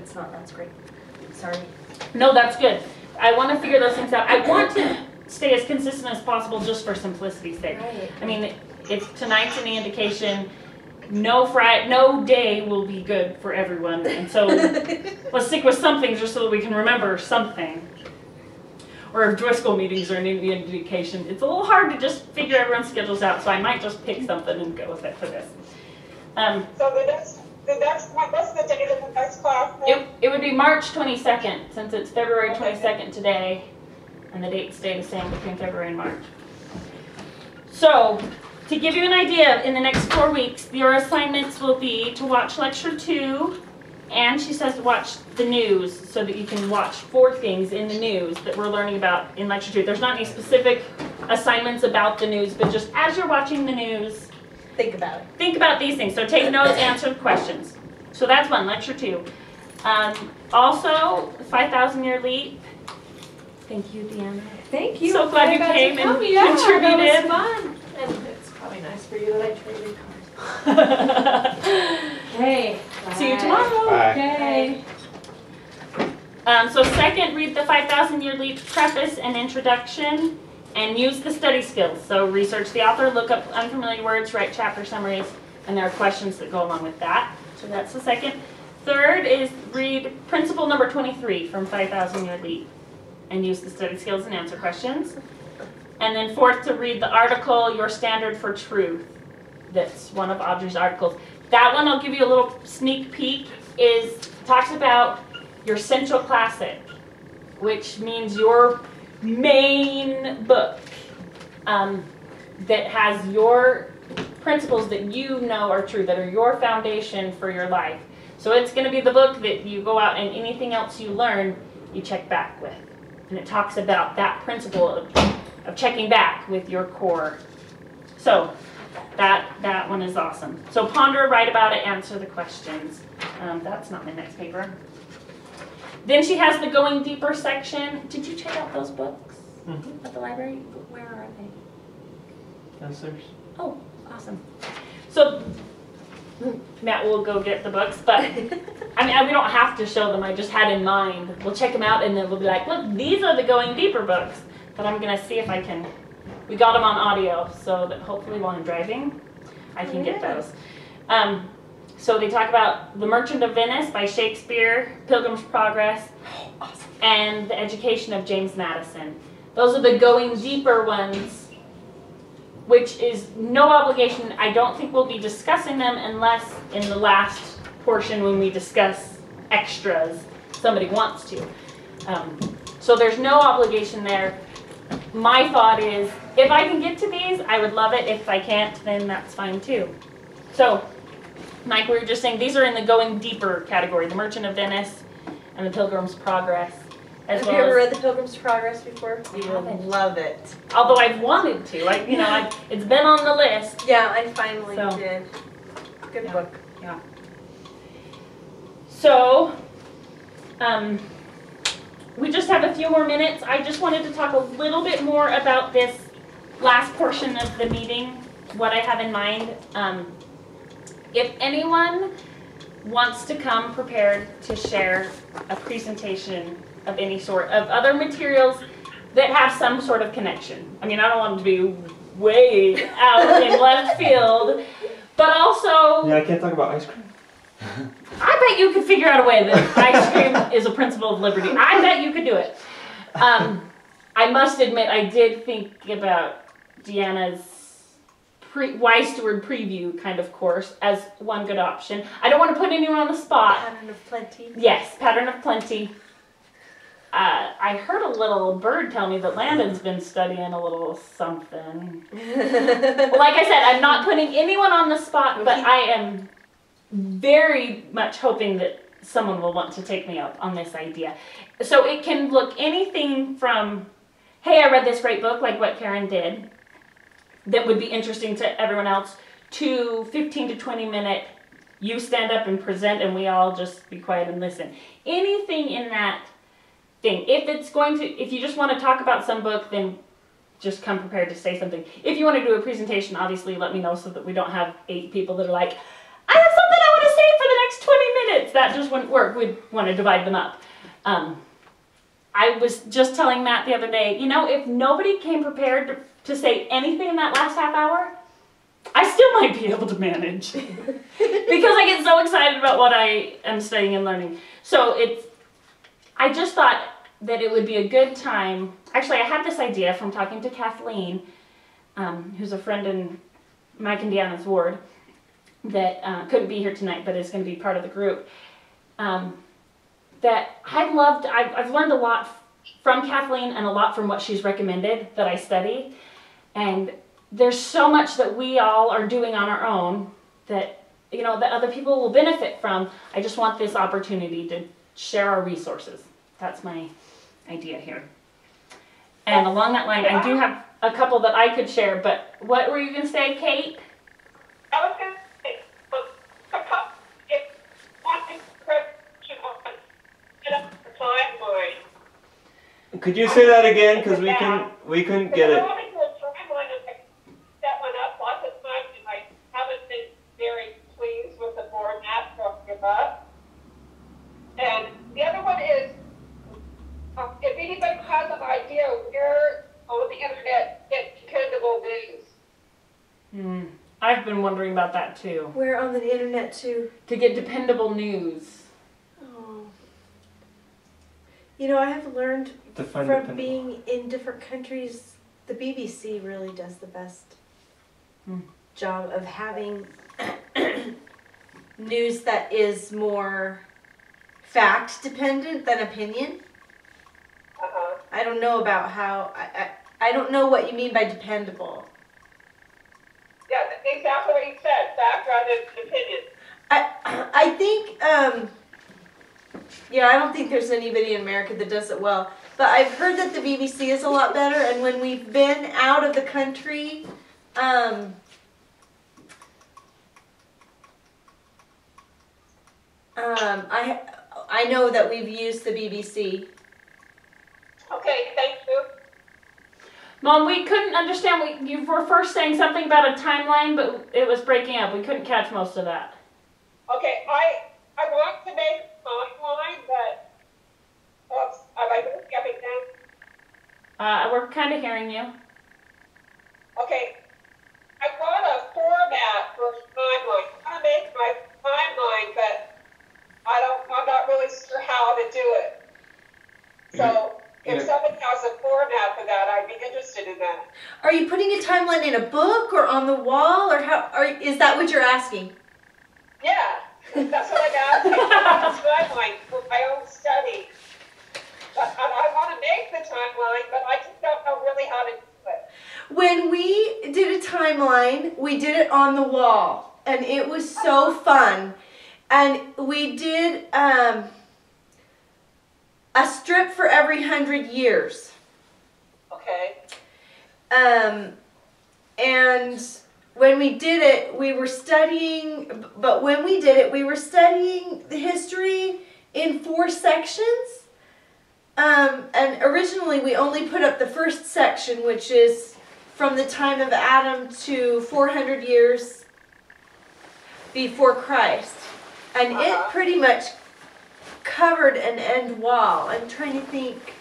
it's not, that's great. Sorry. No, that's good. I want to figure those things out. I want to stay as consistent as possible just for simplicity's sake. Right. I mean, it's tonight's an indication. No day will be good for everyone, and so let's stick with something just so that we can remember something. Or if Driscoll meetings are an indication, it's a little hard to just figure everyone's schedules out, so I might just pick something and go with it for this. What's the date of the next class? It would be March 22nd, since it's February 22nd today, and the dates stay the same between February and March. So, to give you an idea, in the next 4 weeks, your assignments will be to watch Lecture 2, and she says to watch the news, so that you can watch 4 things in the news that we're learning about in Lecture 2. There's not any specific assignments about the news, but just as you're watching the news, think about it. Think about these things. So take notes, answer questions. So that's one, Lecture 2. Also, 5,000-year leap. Thank you, Deanna. Thank you. So glad you came and contributed. contributed. That was fun. And it's probably nice for you that I traded cards. Okay. See you tomorrow. Bye. Okay. So second, read the 5,000-year leap preface and introduction, and use the study skills. So research the author, look up unfamiliar words, write chapter summaries, and there are questions that go along with that. So that's the second. Third is read principle number 23 from 5,000-year leap, and use the study skills and answer questions. And then fourth, to read the article, Your Standard for Truth. That's one of Audrey's articles. That one, I'll give you a little sneak peek, talks about your central classic, which means your main book that has your principles that you know are true, that are your foundation for your life. So it's going to be the book that you go out and anything else you learn, you check back with. And it talks about that principle of checking back with your core. So that one is awesome. So ponder, write about it, answer the questions. That's not my next paper. Then she has the Going Deeper section. Did you check out those books at the library? Where are they? Downstairs. Oh, awesome. So Matt will go get the books, but I mean, we don't have to show them. I just had in mind. We'll check them out, and then we'll be like, look, these are the Going Deeper books. But I'm going to see if I can. We got them on audio, so that hopefully while I'm driving, I can get those. So they talk about The Merchant of Venice by Shakespeare, Pilgrim's Progress, and The Education of James Madison. Those are the Going Deeper ones, which is no obligation. I don't think we'll be discussing them unless in the last portion when we discuss extras, somebody wants to. So there's no obligation there. My thought is, if I can get to these, I would love it. If I can't, then that's fine too. So, like we were just saying, these are in the Going Deeper category, The Merchant of Venice and The Pilgrim's Progress. Have you ever read The Pilgrim's Progress before? You would love it. Although I've wanted to, it's been on the list. Yeah, I finally did. Good book. Yeah. So, we just have a few more minutes. I just wanted to talk a little bit more about this last portion of the meeting, what I have in mind. If anyone wants to come prepared to share a presentation of any sort, of other materials that have some sort of connection. I mean, I don't want them to be way out in left field, but also... Yeah, I can't talk about ice cream. I bet you could figure out a way that ice cream is a principle of liberty. I bet you could do it. I must admit, I did think about Deanna's Wise Steward preview kind of course as one good option. I don't want to put anyone on the spot. Pattern of Plenty. Yes, Pattern of Plenty. I heard a little bird tell me that Landon's been studying a little something. Like I said, I'm not putting anyone on the spot, but I am very much hoping that someone will want to take me up on this idea. So it can look anything from, hey, I read this great book, like what Karen did, that would be interesting to everyone else, to 15 to 20 minute, you stand up and present and we all just be quiet and listen. Anything in that thing. If you just want to talk about some book, then just come prepared to say something. If you want to do a presentation, obviously let me know so that we don't have 8 people that are like, I have something I want to say for the next 20 minutes. That just wouldn't work. We'd want to divide them up. I was just telling Matt the other day, you know, if nobody came prepared to say anything in that last half hour, I still might be able to manage. Because I get so excited about what I am studying and learning. So I just thought that it would be a good time. Actually, I had this idea from talking to Kathleen, who's a friend in Mike and Deanna's ward, that couldn't be here tonight, but is going to be part of the group. That I've learned a lot from Kathleen and a lot from what she's recommended that I study. And there's so much that we all are doing on our own that, you know, that other people will benefit from. I just want this opportunity to share our resources. That's my idea here. And along that line, I do have a couple that I could share, but what were you going to say, Kate? I was going to say, if wanting timeline. Could you say that again? Because we couldn't get it. That one up lots of times, and I haven't been very pleased with the format, so I'll give up. And the other one is, if anybody has an idea where on the internet get dependable news. I've been wondering about that too. Where on the internet too? To get dependable news. Oh. You know, I have learned Define from dependable. being in different countries, the BBC really does the best job of having news that is more fact dependent than opinion. I don't know about how, I don't know what you mean by dependable. Yeah, exactly what you said, fact rather than opinion. I think, yeah, I don't think there's anybody in America that does it well. But I've heard that the BBC is a lot better, and when we've been out of the country, I know that we've used the BBC. Okay, thank you. Mom, we couldn't understand. You were first saying something about a timeline, but it was breaking up. We couldn't catch most of that. Okay, I want to make a timeline, but oops, am I skipping down? We're kind of hearing you. Okay, I want a format for a timeline. I want to make my timeline, but I'm not really sure how to do it. So if somebody has a format for that, I'd be interested in that. Are you putting a timeline in a book or on the wall, or is that what you're asking? Yeah, that's what I'm asking. A timeline for my own study. But I want to make the timeline, but I just don't know really how to do it. When we did a timeline, we did it on the wall, and it was so fun. And we did a strip for every 100 years. Okay. And when we did it, we were studying, the history in 4 sections. And originally we only put up the first section, which is from the time of Adam to 400 years before Christ. And it pretty much covered an end wall. I'm trying to think.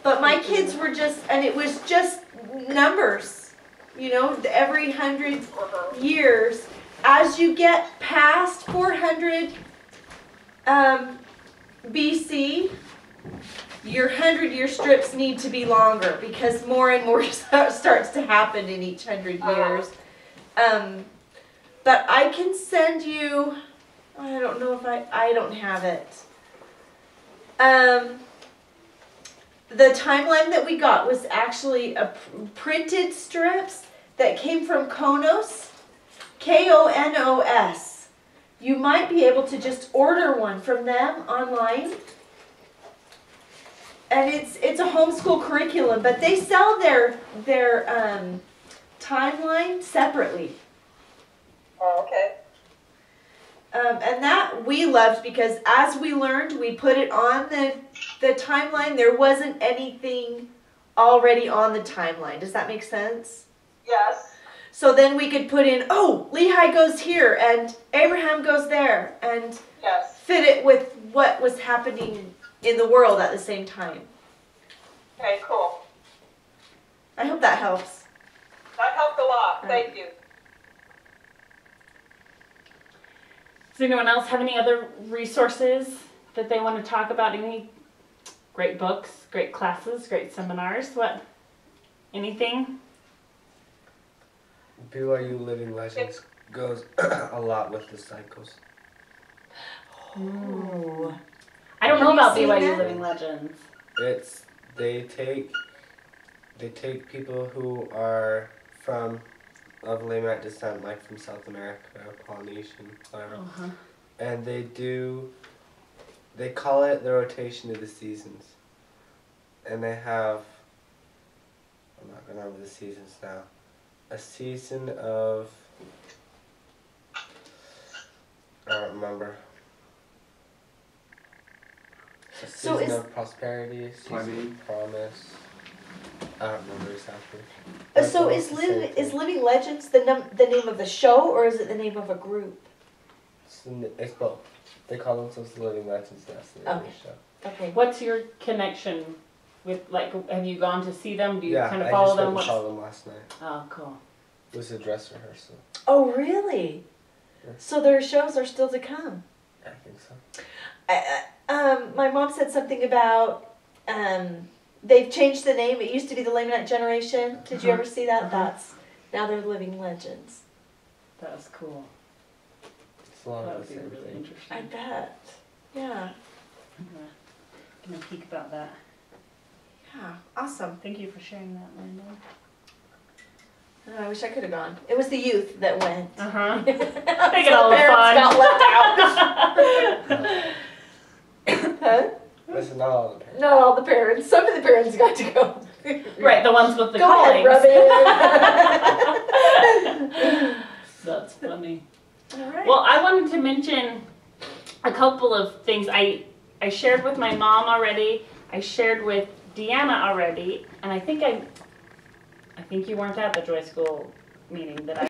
But my kids were and it was just numbers, you know, every 100 years. As you get past 400 BC, your 100-year strips need to be longer because more and more starts to happen in each 100 years. But I can send you, I don't know if I don't have it. The timeline that we got was actually printed strips that came from Konos, K-O-N-O-S. You might be able to just order one from them online. And it's a homeschool curriculum, but they sell their timeline separately. Oh, okay. And that we loved because as we learned, we put it on the timeline. There wasn't anything already on the timeline. Does that make sense? Yes. So then we could put in, oh, Lehi goes here and Abraham goes there, and Yes. fit it with what was happening in the world at the same time. Okay, cool. I hope that helps. That helped a lot. Thank you. Does anyone else have any other resources that they want to talk about? Any great books, great classes, great seminars? What? Anything? BYU Living Legends goes a lot with the cycles. Oh. I don't Have know you about seen BYU that? Living Legends. It's they take people who are of Lamite descent, like from South America, Polynesian, whatever, Uh-huh. and they call it the rotation of the seasons, and they have, I'm not gonna remember the seasons now, a season of, I don't remember. A So season is- of prosperity, a season Plenty. of promise. I don't remember exactly. So But is it's the same thing. Living Legends the name of the show, or is it the name of a group? It's both. They call themselves the Living Legends. That's the name of the show. Okay. What's your connection with, like, have you gone to see them? Do you Yeah, kind of I follow just them? went and What's- saw them last night. Oh, cool. It was a dress rehearsal. Oh, really? Yeah. So their shows are still to come. I think so. My mom said something about they've changed the name. It used to be the Lamanite Generation. Did you Uh-huh. ever see that? Uh-huh. That's now they're Living Legends. That was cool. It's a lot That of would the be same really thing. interesting. I bet. Yeah. I'm gonna peek about that. Yeah. Awesome. Thank you for sharing that, Landon. Oh, I wish I could have gone. It was the youth that went. Uh-huh. They get all the fun. got left out. Huh? Listen, not all the parents. Not all the parents. Some of the parents got to go. Right, the ones with the Go ahead, callings. That's funny. All right. Well, I wanted to mention a couple of things. I shared with my mom already. I shared with Deanna already, and I think you weren't at the Joy School meeting that I